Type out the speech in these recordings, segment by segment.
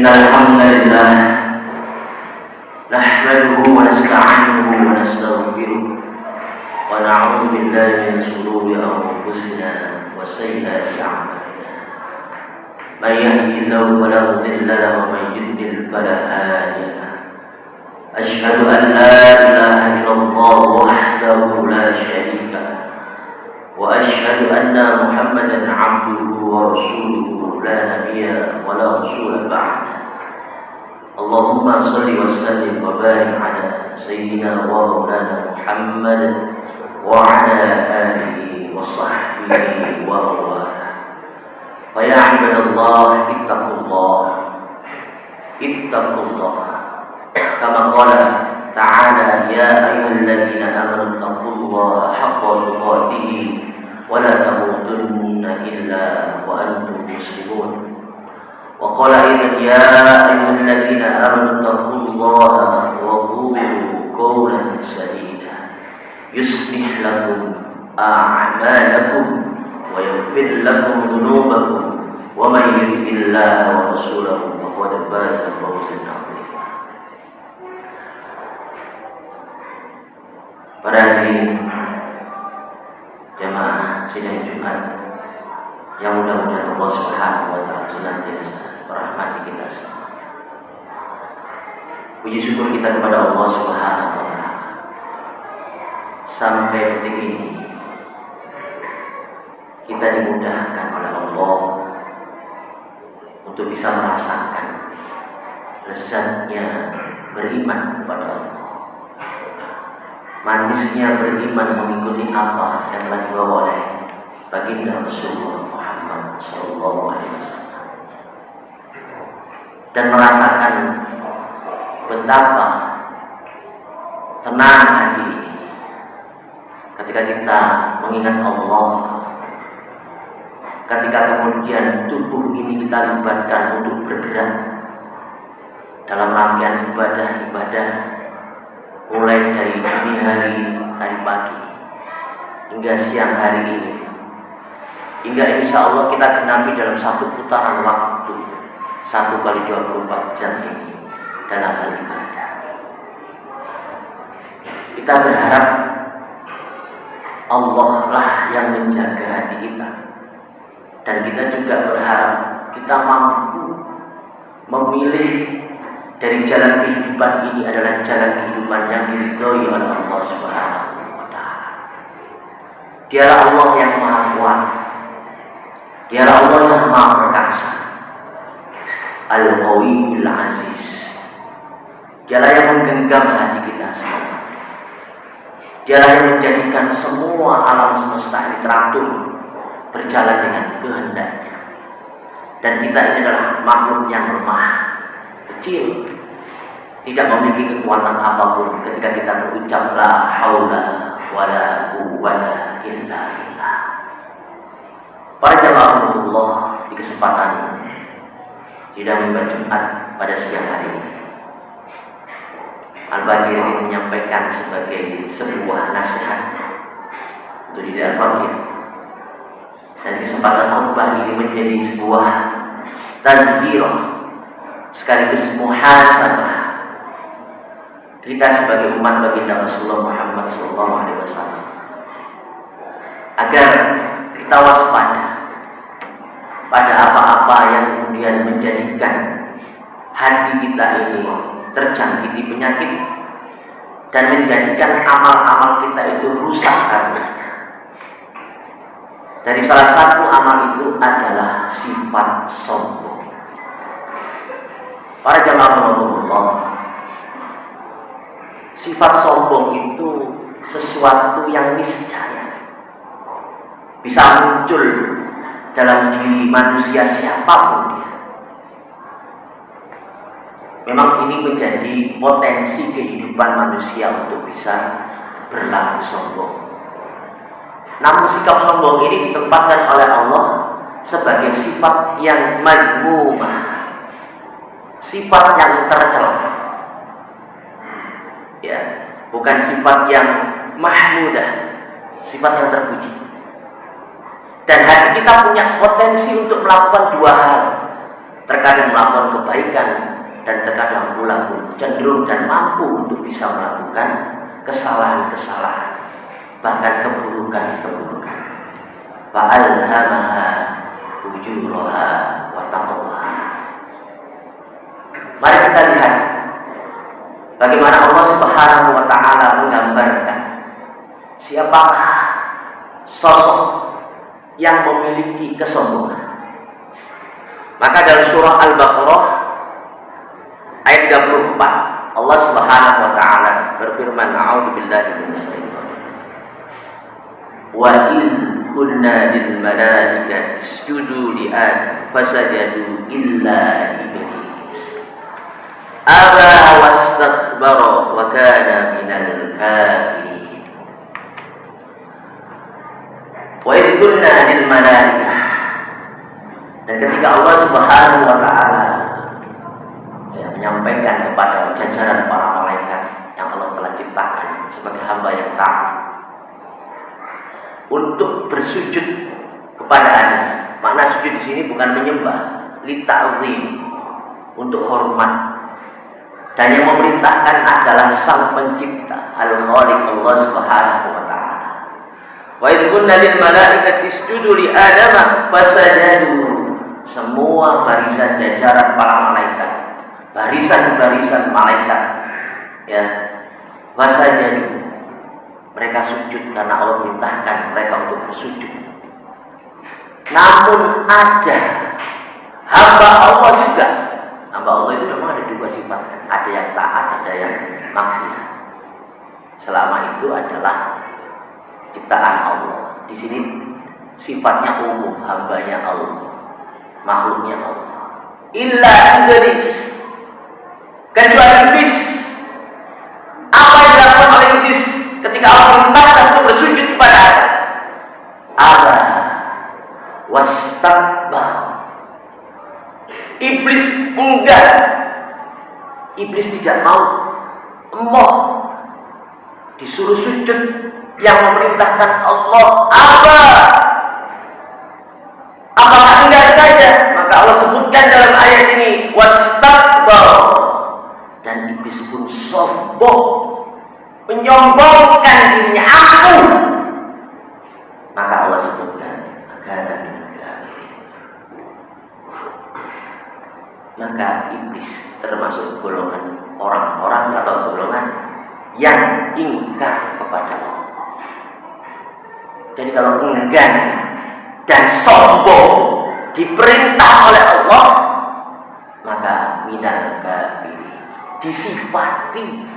الحمد لله نحمده ونستعينه ونستغفره ونعوذ بالله من شرور أنفسنا وسيئات أعمالنا من يهده الله فلا مضل له ومن يضلل فلا هادي له أشهد أن لا إله إلا الله وحده لا شريك له وأشهد أن محمدا عبده ورسوله لا نبي ولا رسول بعده اللهم صل وسلم وبارك على سيدنا ومولانا محمد وعلى آله وصحبه ومن فيا عباد الله اتقوا الله كما قال تعالى يا أيها الذين آمنوا اتقوا الله حق تقاته ولا تموتن إلا وأنتم مسلمون وقال أيضا يا أيها الذين آمنوا اتقوا الله وقولوا قولا سديدا يصلح لكم أعمالكم ويغفر لكم ذنوبكم ومن يطع الله ورسوله فقد فاز فوزا عظيما. Para hadirin jamaah sidang Jumat yang mudah-mudahan Allah Subhanahu wa taala senantiasa merahmati kita semua. Puji syukur kita kepada Allah Subhanahu wa taala. Sampai detik ini kita dimudahkan oleh Allah untuk bisa merasakan lezatnya beriman kepada Allah. Manisnya beriman mengikuti apa yang telah dibawa oleh baginda Rasulullah Muhammad SAW, dan merasakan betapa tenang hati ini ketika kita mengingat Allah, ketika kemudian tubuh ini kita libatkan untuk bergerak dalam rangkaian ibadah mulai dari dini hari tadi pagi hingga siang hari ini, hingga insya Allah kita genapi dalam satu putaran waktu 1 kali 24 jam ini dalam hal ibadah. Kita berharap Allah lah yang menjaga hati kita, dan kita juga berharap kita mampu memilih dari jalan kehidupan ini adalah jalan kehidupan yang diridhoi oleh Allah Subhanahu wa taala. Dialah Allah yang Maha Kuat. Dialah Allah yang Maha Perkasa. Al-Qawiyul Aziz. Dialah yang menggenggam hati kita semua. Dialah yang menjadikan semua alam semesta ini teratur berjalan dengan kehendaknya. Dan kita ini adalah makhluk yang lemah, kecil, tidak memiliki kekuatan apapun ketika kita berucap la haula wala quwwata illa billah. Para jamaah Allah, di kesempatan sidang mimbar Jumat pada siang hari ini, Al-Bagir ingin menyampaikan sebagai sebuah nasihat untuk diri Al-Bagir, dan kesempatan khutbah ini menjadi sebuah tazkirah sekaligus muhasabah kita sebagai umat baginda Rasulullah Muhammad SAW, agar kita waspada pada apa-apa yang kemudian menjadikan hati kita ini terjangkiti penyakit dan menjadikan amal-amal kita itu rusak karena dari salah satu amal itu adalah sifat sombong. Para jamaah Allah, sifat sombong itu sesuatu yang niscaya bisa muncul dalam diri manusia siapapun dia. Memang ini menjadi potensi kehidupan manusia untuk bisa berlaku sombong. Namun sikap sombong ini ditempatkan oleh Allah sebagai sifat yang mazmumah, sifat yang tercela, ya, bukan sifat yang mahmudah, sifat yang terpuji. Dan hati kita punya potensi untuk melakukan dua hal. terkadang melakukan kebaikan, dan terkadang pula pun cenderung dan mampu untuk bisa melakukan kesalahan-kesalahan, bahkan keburukan-keburukan. Fa'alhamaha fujuraha wa taqwaha. Mari kita lihat bagaimana Allah Subhanahu wa taala menggambarkan siapakah sosok yang memiliki kesombongan. Maka dalam surah Al-Baqarah ayat 34 Allah Subhanahu wa taala berfirman, a'udzubillahi minasyaitonir rajim. Wa in kunna lil malaikati isjudu li adam fasajadu illa iblis aba wastakbara wa kana minal kafirin. Wa in kunna lil malaikati, dan ketika Allah Subhanahu wa taala menyampaikan kepada jajaran para malaikat yang Allah telah ciptakan sebagai hamba yang taat untuk bersujud kepada Allah. Makna sujud di sini bukan menyembah, li ta'zim, untuk hormat. Dan yang memerintahkan adalah Sang Pencipta, Al-Khaliq, Allah Subhanahu wa taala. Wa idz qulna lil malaikati isjudu li adama fasajadu. Semua barisan jajaran para malaikat, barisan-barisan malaikat, ya, fasajadu, mereka sujud karena Allah perintahkan mereka untuk bersujud. Namun ada hamba Allah juga. Hamba Allah itu memang ada dua sifat, ada yang taat, ada yang maksiat. Selama itu adalah ciptaan Allah. Di sini sifatnya umum, hambanya Allah, makhluknya Allah. Illa iblis, kecuali iblis. Apa yang dilakukan oleh iblis ketika Allah perintahkan untuk bersujud kepada Adam? Aba wastakbar. Iblis enggak. Iblis tidak mau. Emoh. Disuruh sujud yang memerintahkan Allah. Aba. Apakah enggak saja? Maka Allah sebutkan dalam ayat ini wastakbar. Dan iblis pun sombong, menyombongkan dirinya, aku. Maka Allah sebutkan agar maka iblis termasuk golongan orang-orang atau golongan yang ingkar kepada Allah. Jadi kalau enggan dan sombong diperintah oleh Allah, maka minal kafirin, disifati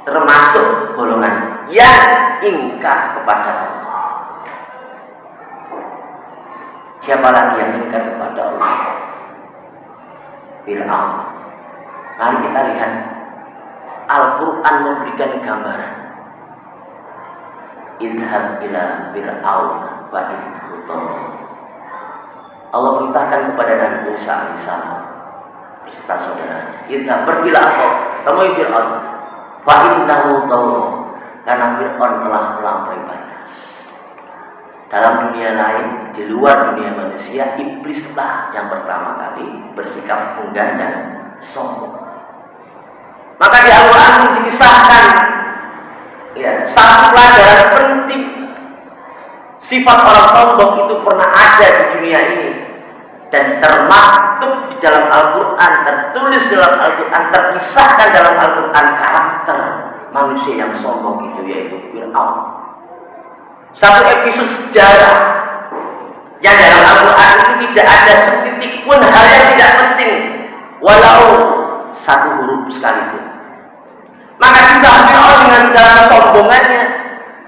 termasuk golongan yang ingkar kepada Allah. Siapa lagi yang ingkar kepada Allah? Fir'aun. Mari kita lihat Al-Quran memberikan gambaran. Idhab ila Fir'aun wa innahu tagha. Allah perintahkan kepada Nabi Musa alaihissalam beserta saudaranya, idhab, pergilah engkau temui Fir'aun wa innahu tagha, karena Fir'aun telah melampaui batas. Dalam dunia lain, di luar dunia manusia, iblislah yang pertama kali bersikap enggan dan sombong. Maka di Al-Quran dikisahkan, ya, satu pelajaran penting. Sifat orang sombong itu pernah ada di dunia ini, dan termaktub di dalam Al-Quran, tertulis dalam Al-Quran, terkisahkan dalam Al-Quran karakter manusia yang sombong itu, yaitu Fir'aun. Satu episode sejarah yang dalam Al-Quran itu tidak ada setitik pun hal yang tidak penting, walau satu huruf sekalipun. Maka kisah Fir'aun dengan segala kesombongannya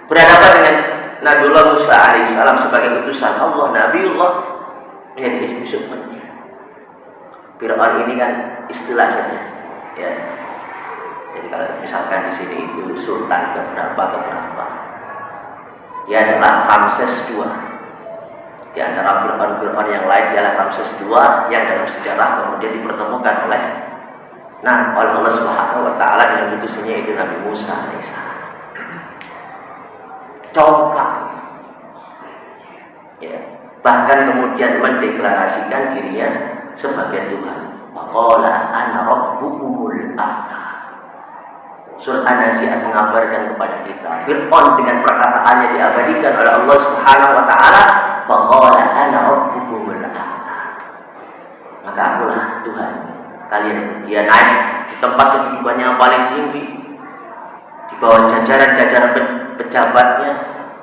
berhadapan dengan Nabiullah Musa alaihissalam sebagai utusan Allah, Nabiullah, menjadi episode penting. Fir'aun ini kan istilah saja, ya. Jadi kalau misalkan di sini itu sultan keberapa, dia adalah Ramses II. Di antara Fir'aun yang lain dia adalah Ramses II yang dalam sejarah kemudian dipertemukan oleh Allah Subhanahu wa taala dengan utusannya itu Nabi Musa alaihissalam. Congkak. Ya, bahkan kemudian mendeklarasikan dirinya sebagai Tuhan. Faqala ana rabbukumul a'la. Surat An-Nazi'at mengabarkan kepada kita, Fir'aun dengan perkataannya diabadikan oleh Allah Subhanahu wa taala, faqala ana rabbukumul a'la. Maka akulah Tuhan kalian. Dia naik di tempat kedudukannya yang paling tinggi, di bawah jajaran-jajaran pejabatnya,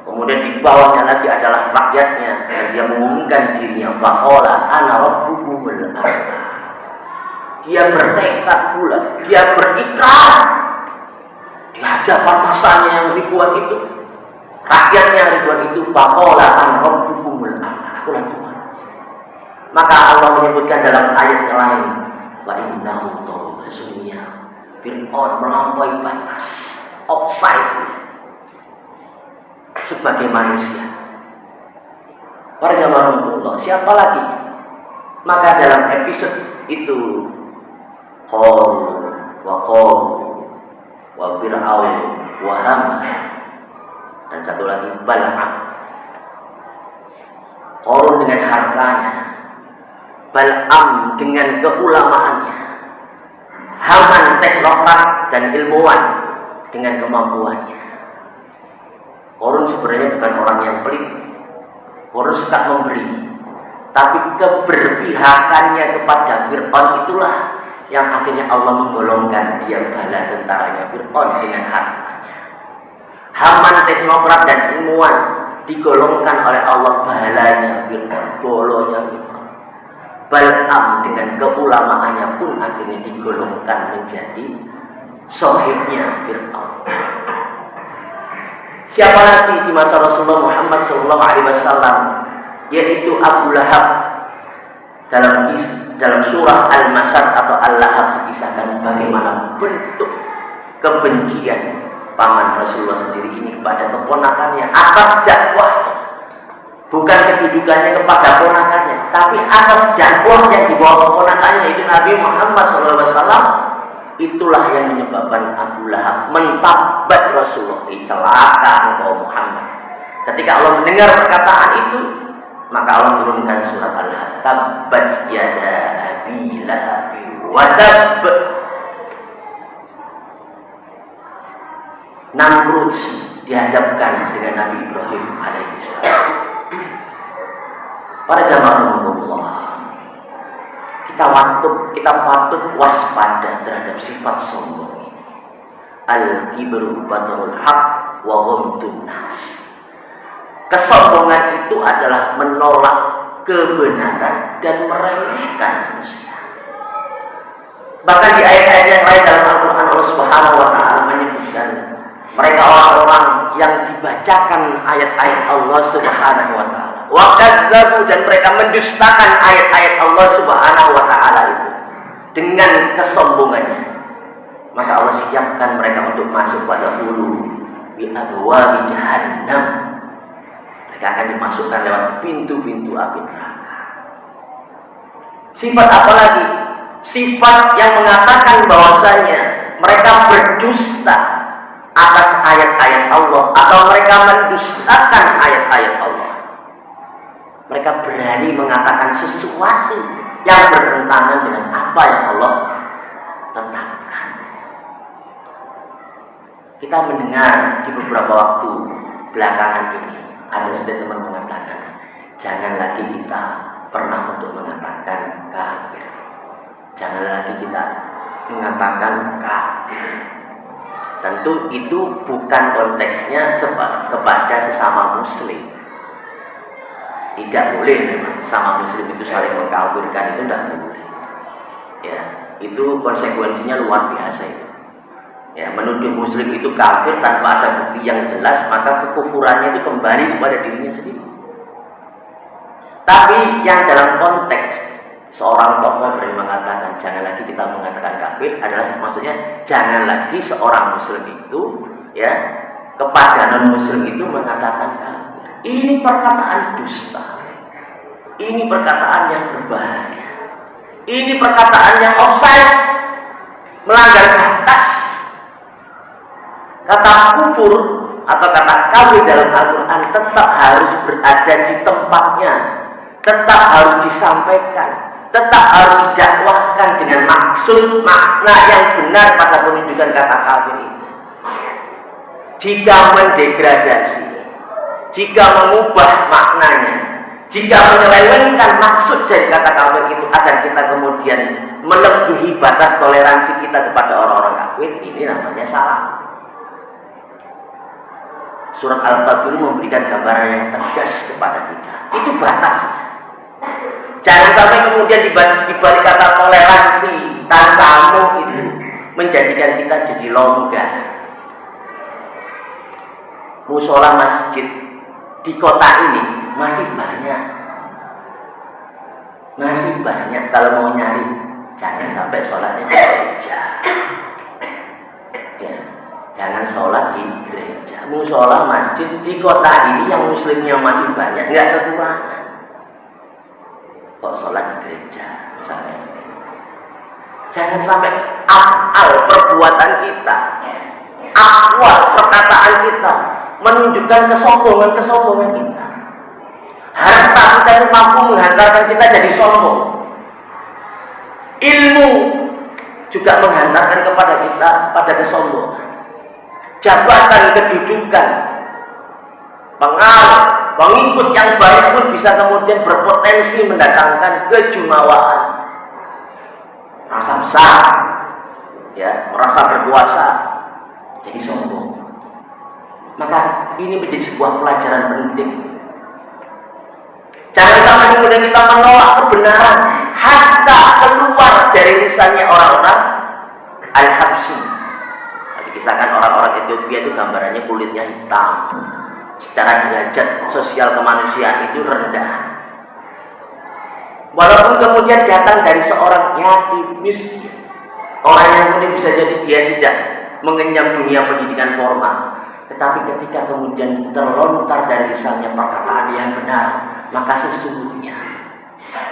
kemudian di bawahnya lagi adalah rakyatnya, dan dia mengumumkan dirinya, faqala ana rabbukumul a'la. Dia bertekad pula, dia berikrar di hadapan masanya yang ribuan itu, rakyatnya ribuan itu, faqala ana rabbukumul a'la, akulah Tuhan. Maka Allah menyebutkan dalam ayat yang lain, wa innahu, sesungguhnya Fir'aun melampaui batas, offside sebagai manusia. Para jamaah Allah, siapa lagi? Maka dalam episode itu, qalu wa Fir'aun wa Haman, dan satu lagi Bal'am. Qarun dengan hartanya, Bal'am dengan keulamaannya, Haman teknokrat dan ilmuwan dengan kemampuannya. Qarun sebenarnya bukan orang yang pelit. Qarun suka memberi, tapi keberpihakannya kepada Fir'aun itulah yang akhirnya Allah menggolongkan dia bala tentaranya Fir'aun dengan hartanya. Haman teknokrat dan ilmuwan digolongkan oleh Allah balanya Fir'aun, bolonya Fir'aun. Bal'am dengan keulamaannya pun akhirnya digolongkan menjadi sohibnya Fir'aun. Siapa lagi di masa Rasulullah Muhammad SAW, yaitu Abu Lahab. Dalam surah Al-Masad atau Al-Lahab dikisahkan bagaimana bentuk kebencian paman Rasulullah sendiri ini kepada keponakannya atas dakwah. Bukan kedudukannya kepada ponakannya, tapi atas dakwah yang dibawa keponakannya itu Nabi Muhammad SAW. Itulah yang menyebabkan Abu Lahab mentabat Rasulullah, celaka engkau Muhammad. Ketika Allah mendengar perkataan itu, maka Allah turunkan surat Al-Lahab, tabbat yada abi lahab wa tab. Namrud dihadapkan dengan Nabi Ibrahim alaihissalam. Para jamaah Allah, kita patut waspada terhadap sifat sombong ini. Al-kibru batarul haq wa ghamtun nas. Kesombongan itu adalah menolak kebenaran dan meremehkan manusia. Bahkan di ayat-ayat yang lain dalam Al-Quran, Allah Subhanahu wa taala menyebutkan mereka orang-orang yang dibacakan ayat-ayat Allah Subhanahu wa taala, wa kadzdzabu, dan mereka mendustakan ayat-ayat Allah Subhanahu wa taala itu dengan kesombongannya. Maka Allah siapkan mereka untuk masuk pada hulu bi abwabi jahannam. Mereka akan dimasukkan lewat pintu-pintu api neraka. Sifat apa lagi? Sifat yang mengatakan bahwasanya mereka berdusta atas ayat-ayat Allah, atau mereka mendustakan ayat-ayat Allah. Mereka berani mengatakan sesuatu yang bertentangan dengan apa yang Allah tetapkan. Kita mendengar di beberapa waktu belakangan ini ada statement mengatakan, jangan lagi kita pernah untuk mengatakan kafir. Jangan lagi kita mengatakan kafir. Tentu itu bukan konteksnya kepada sesama muslim. Tidak boleh memang sesama muslim itu saling mengkafirkan, itu tidak boleh. Ya, itu konsekuensinya luar biasa itu. Ya, menuduh muslim itu kafir tanpa ada bukti yang jelas, maka kekufurannya itu kembali kepada dirinya sendiri. Tapi yang dalam konteks seorang tokoh berani mengatakan jangan lagi kita mengatakan kafir adalah maksudnya jangan lagi seorang muslim itu ya kepada non muslim itu mengatakan kafir. Ini perkataan dusta. Ini perkataan yang berbahaya. Ini perkataan yang offside, melanggar batas. Kata kufur atau kata kafir dalam Al-Quran tetap harus berada di tempatnya, tetap harus disampaikan, tetap harus didakwahkan dengan maksud makna yang benar pada penunjukan kata kafir itu. Jika mendegradasi, jika mengubah maknanya, jika menyelewengkan maksud dari kata kafir itu agar kita kemudian melebihi batas toleransi kita kepada orang-orang kafir, ini namanya salah. Surat Al-Kafirun memberikan gambaran yang tegas kepada kita. Itu batas. Jangan sampai kemudian di balik kata toleransi, tasamuh itu menjadikan kita jadi longgar. Musola masjid di kota ini masih banyak kalau mau nyari, jangan sampai sholatnya di gereja. Ya, jangan sholat di gereja. Musola masjid di kota ini yang muslimnya masih banyak, nggak kekurangan. Kok sholat di gereja misalnya. Jangan sampai afal perbuatan kita, akwal perkataan kita menunjukkan kesombongan kita. Harta kita itu mampu menghantarkan kita jadi sombong. Ilmu juga menghantarkan kepada kita pada kesombongan. Jabatan, kedudukan, pengaruh, pengikut yang baik pun bisa kemudian berpotensi mendatangkan kejumawaan, rasa besar, ya, merasa berkuasa, jadi sombong. Maka ini menjadi sebuah pelajaran penting. Jangan sampai kemudian kita menolak kebenaran hatta keluar dari lisannya orang-orang Al-Habsyi. Dikisahkan orang-orang Ethiopia itu gambarannya kulitnya hitam, secara derajat sosial kemanusiaan itu rendah. Walaupun kemudian datang dari seorang yatim miskin, orang yang kemudian bisa jadi dia tidak mengenyam dunia pendidikan formal, tetapi ketika kemudian terlontar dari lisannya perkataan yang benar, maka sesungguhnya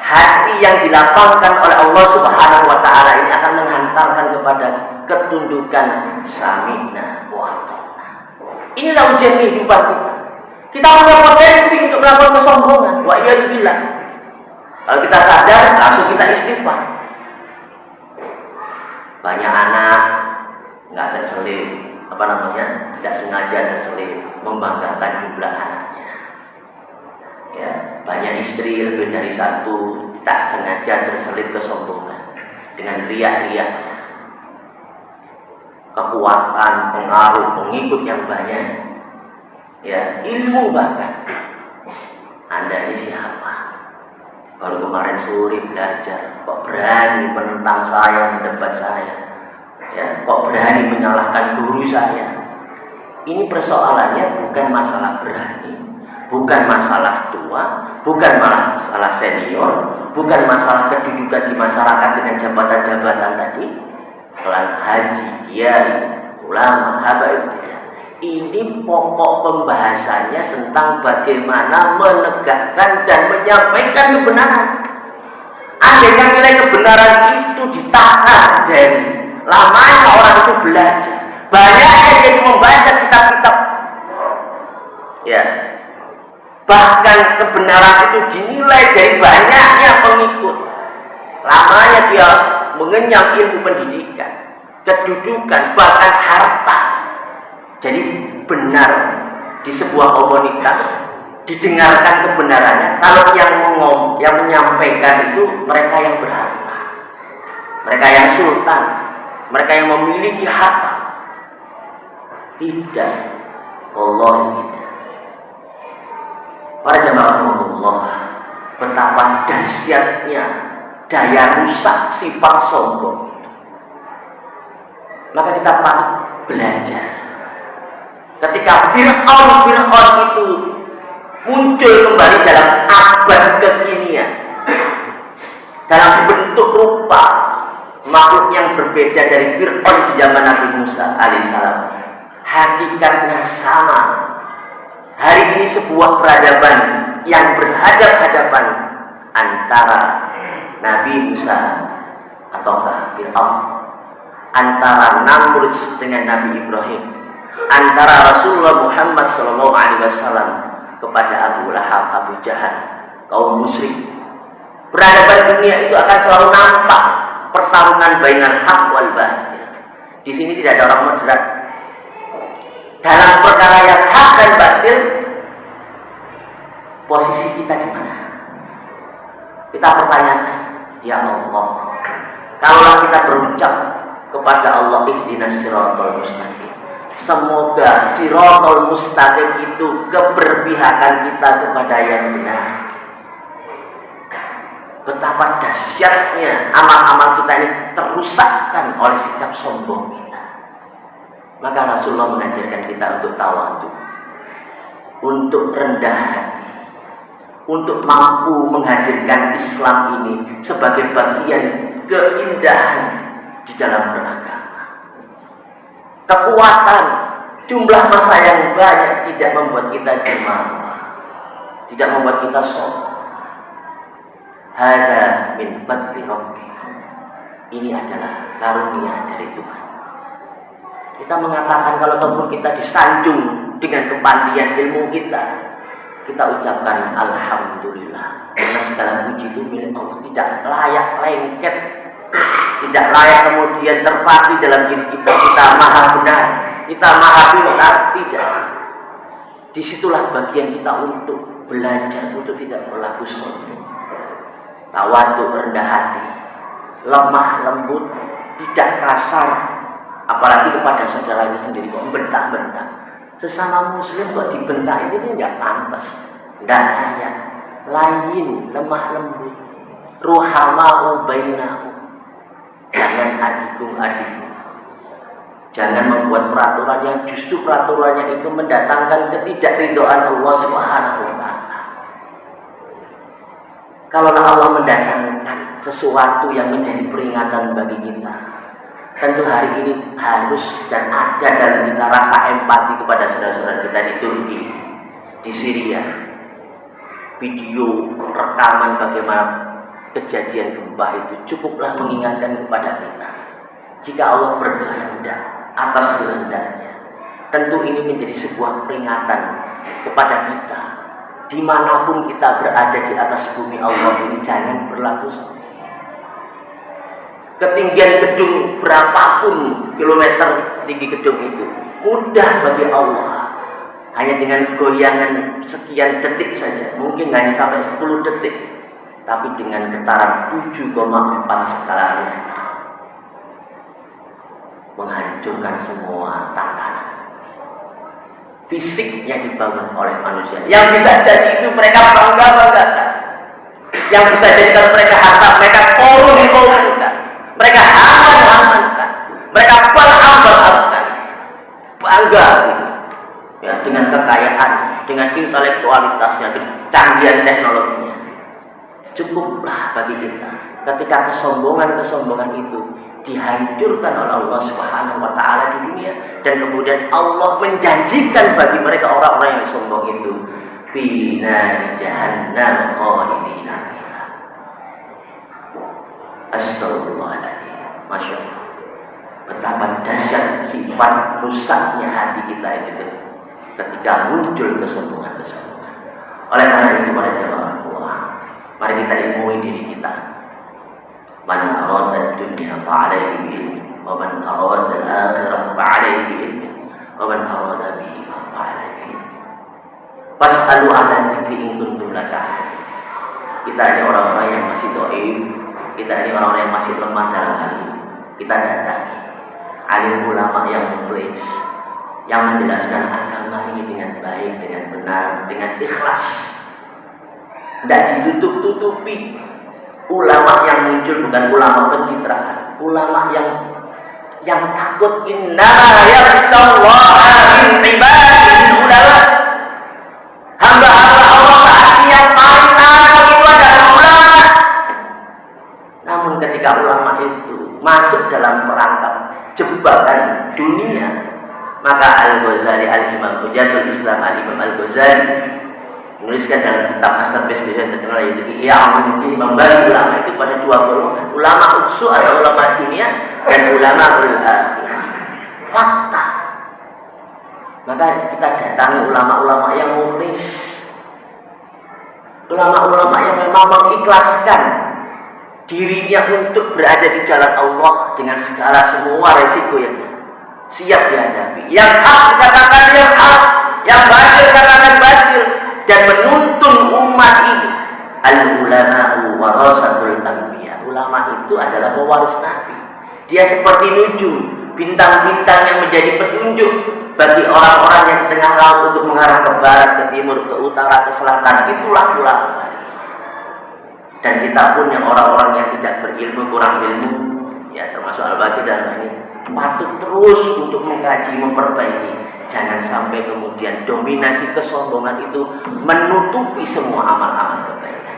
hati yang dilapangkan oleh Allah Subhanahu wa Ta'ala ini akan menghantarkan kepada ketundukan sami'na wa ata'na. Inilah ujian kehidupan kita. Kita punya potensi untuk melakukan kesombongan. Wa iyyabillah. Kalau kita sadar, langsung kita istighfar. Banyak anak nggak terselip, tidak sengaja terselip membanggakan jumlah anaknya. Ya, banyak istri lebih dari satu, tak sengaja terselip kesombongan dengan riak-riaknya, kekuatan, pengaruh, pengikut yang banyak, ya, ilmu bahkan. Anda ini siapa? Baru kemarin sore belajar, kok berani menentang saya, mendebat saya, ya, kok berani menyalahkan guru saya. Ini persoalannya bukan masalah berani, bukan masalah tua, bukan masalah senior, bukan masalah kedudukan di masyarakat dengan jabatan-jabatan tadi, pelan haji, kiai, ulama, habaib, tidak. Ini pokok pembahasannya tentang bagaimana menegakkan dan menyampaikan kebenaran. Andaikan nilai kebenaran itu ditakar dari lamanya orang itu belajar, banyaknya yang membaca kitab-kitab, ya, bahkan kebenaran itu dinilai dari banyaknya pengikut, lamanya dia mengenyam ilmu pendidikan, kedudukan, bahkan harta. Jadi benar di sebuah komunitas didengarkan kebenarannya kalau yang menyampaikan itu mereka yang berharta, mereka yang sultan, mereka yang memiliki harta. Tidak, Allah tidak. Para jamaah Allah, betapa dahsyatnya daya rusak sifat sombong. Maka kita patut belajar. Ketika Fir'aun itu muncul kembali dalam abad kekinian, dalam bentuk rupa makhluk yang berbeda dari Fir'aun di zaman Nabi Musa alaihissalam, hakikatnya sama. Hari ini sebuah peradaban yang berhadap-hadapan antara Nabi Musa ataukah Fir'aun, antara Namrud dengan Nabi Ibrahim, antara Rasulullah Muhammad SAW kepada Abu Lahab, Abu Jahal, kaum musyrik. Peradaban dunia itu akan selalu nampak pertarungan bainal haq wal batil. Di sini tidak ada orang moderat. Dalam perkara yang hak dan batil, posisi kita di mana? Kita pertanyakan, ya Allah, kalau kita berucap kepada Allah, ihdinas siratal mustaqim, semoga siratal mustaqim itu keberpihakan kita kepada yang benar. Betapa dahsyatnya amal-amal kita ini terusakkan oleh sikap sombong kita. Maka Rasulullah mengajarkan kita untuk tawadhu, untuk rendah hati, untuk mampu menghadirkan Islam ini sebagai bagian keindahan di dalam beragama. Kekuatan jumlah masa yang banyak tidak membuat kita jumawa, tidak membuat kita sombong. Hadza min fadli rabbikum. Ini adalah karunia dari Tuhan. Kita mengatakan kalau ataupun kita disanjung dengan kepandian ilmu kita, kita ucapkan alhamdulillah. Karena segala puji itu milik Allah, tidak layak lengket, tidak layak kemudian terpati dalam diri kita. Kita maha benar, kita maha pintar, tidak. Disitulah bagian kita untuk belajar, untuk tidak berlaku sombong. Tawadhu, rendah hati, lemah lembut, tidak kasar, apalagi kepada saudaranya sendiri kok bentak-bentak. Sesama muslim kok dibentak ini tidak pantas, tidak layak. Lain, lemah lembut, ruhama'u bainahu. Jangan adikung. Jangan membuat peraturan yang justru peraturannya itu mendatangkan ketidakridhaan Allah Subhanahu wa Ta'ala. Kalau Allah mendatangkan sesuatu yang menjadi peringatan bagi kita, tentu hari ini harus dan ada dalam kita rasa empati kepada saudara-saudara kita di Turki, di Syria. Video rekaman bagaimana kejadian gempa itu cukuplah mengingatkan kepada kita. Jika Allah berkehendak atas kehendaknya, tentu ini menjadi sebuah peringatan kepada kita. Dimanapun kita berada di atas bumi Allah ini, jangan berlaku sombong. Ketinggian gedung berapapun kilometer tinggi gedung itu mudah bagi Allah. Hanya dengan goyangan sekian detik saja, mungkin hanya sampai 10 detik, tapi dengan getaran 7,4 skala Richter menghancurkan semua tatanan fisik yang dibangun oleh manusia. Yang bisa jadi itu mereka bangga-banggakan, yang bisa jadi kalau mereka harta, mereka korun-korunkan, mereka aman-amankan, mereka balham-balhamkan, bangga gitu. Ya, dengan kekayaan, dengan intelektualitasnya, kecanggihan teknologinya. Cukuplah bagi kita ketika kesombongan itu dihancurkan oleh Allah Subhanahu wa Ta'ala di dunia, dan kemudian Allah menjanjikan bagi mereka orang-orang yang sombong itu fi nari jahannam khalidina fiha. Astagfirullahaladzim. Masya Allah, betapa dahsyat sifat rusaknya hati kita itu ketika muncul kesombongan. Oleh karena itu para jamaah Allah, mari kita ilmui diri kita. Man arada dunya fa'alaihi bi'ilmi, wa man arada al-akhirah fa'alaihi bi'ilmi, wa man arada bihi fa'alaihi bi'ilmi. Fas'alu ala dzikri in kuntum la ta'lamun. Kita ini orang-orang yang masih dhaif, kita ini orang-orang yang masih lemah dalam hal ini. Kita datangi alim ulama yang mukhlis, yang menjelaskan agama ini dengan baik, dengan benar, dengan ikhlas. Tidak ditutup-tutupi. Ulama yang muncul bukan ulama pencitraan, ulama yang takut. Inna yakhshallaha min ibadihi ulama. Hamba-hamba Allah yang paling takut itu adalah ulama. Namun ketika ulama itu masuk dalam perangkap jebakan dunia, maka Al-Ghazali, Al-Imam Hujatul Islam Al-Imam Al-Ghazali menuliskan dalam kitab masterpiece yang terkenal yaitu Ihya Ulumuddin, membagi ulama itu pada dua golongan, ulama uksu atau ulama dunia dan ulama ul-akhirah. Fakta. Maka kita datangi ulama-ulama yang mukhlis, ulama-ulama yang memang mengikhlaskan dirinya untuk berada di jalan Allah dengan segala semua resiko yang siap dihadapi. Yang hak dikatakan yang hak, yang batil dikatakan batil, dan menuntun umat ini. Al-ulama'u warasatul anbiya. Ulama itu adalah pewaris Nabi. Dia seperti nujum, bintang-bintang yang menjadi petunjuk bagi orang-orang yang di tengah laut untuk mengarah ke barat, ke timur, ke utara, ke selatan. Itulah ulama. Dan kita pun yang orang-orang yang tidak berilmu, kurang ilmu, ya termasuk Al-Baqi dalam ini, patut terus untuk mengkaji, memperbaiki. Jangan sampai kemudian dominasi kesombongan itu menutupi semua amal-amal kebaikan.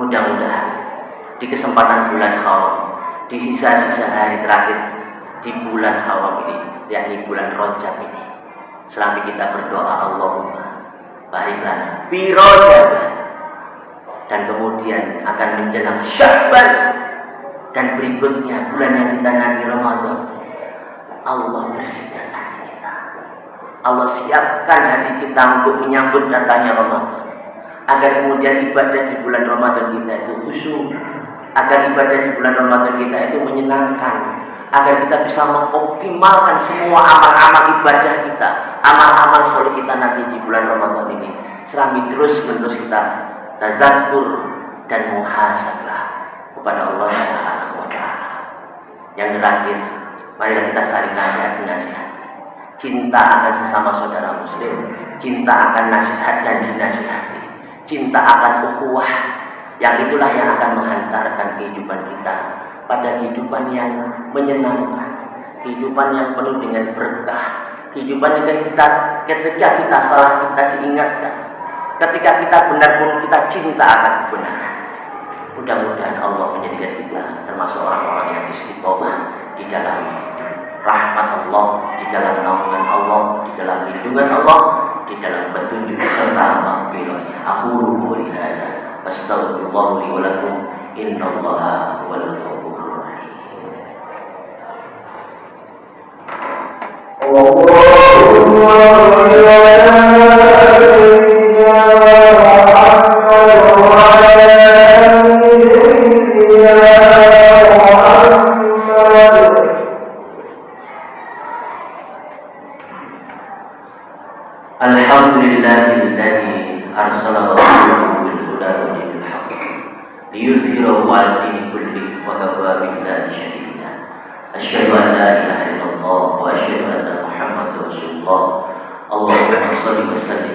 Mudah-mudahan di kesempatan bulan Haram, di sisa-sisa hari terakhir di bulan Haram ini, yakni bulan Rajab ini, selama kita berdoa Allahumma barik lana fi Rajab, dan kemudian akan menjelang Sya'ban, dan berikutnya bulan yang kita nanti Ramadan, Allah bersihkan hati kita, Allah siapkan hati kita untuk menyambut datangnya Ramadan, agar kemudian ibadah di bulan Ramadan kita itu khusyuk, agar ibadah di bulan Ramadan kita itu menyenangkan, agar kita bisa mengoptimalkan semua amal-amal ibadah kita, amal-amal soleh kita nanti di bulan Ramadan ini, selama terus menerus kita tazakkur dan muhasabah kepada Allah Subhanahu wa Ta'ala. Yang terakhir, marilah kita saling nasihat-nasihat. Cinta akan sesama saudara muslim, cinta akan nasihat dan dinasihati, cinta akan ukhuwah, yang itulah yang akan menghantarkan kehidupan kita pada kehidupan yang menyenangkan, kehidupan yang penuh dengan berkah, kehidupan yang ketika kita salah kita diingatkan, ketika kita benar pun kita cinta akan kebenaran. Mudah-mudahan Allah menjadikan kita termasuk orang-orang yang istiqomah di dalam rahmat Allah, di dalam naungan Allah, di dalam lindungan Allah, di dalam petunjuk serta maghfirahnya. Aku qouli hadza astaghfirullah li wa lakum innallaha huwal ghafurur rahim. Alhamdulillahilladzi arsala rasulahu bil huda wa dinil haqq liyudhhirahu 'alal dini kullihi wa kafa billahi shahida. Asyhadu an la ilaha illallah wa asyhadu anna Muhammadar Rasulullah. Allahumma shalli wa sallim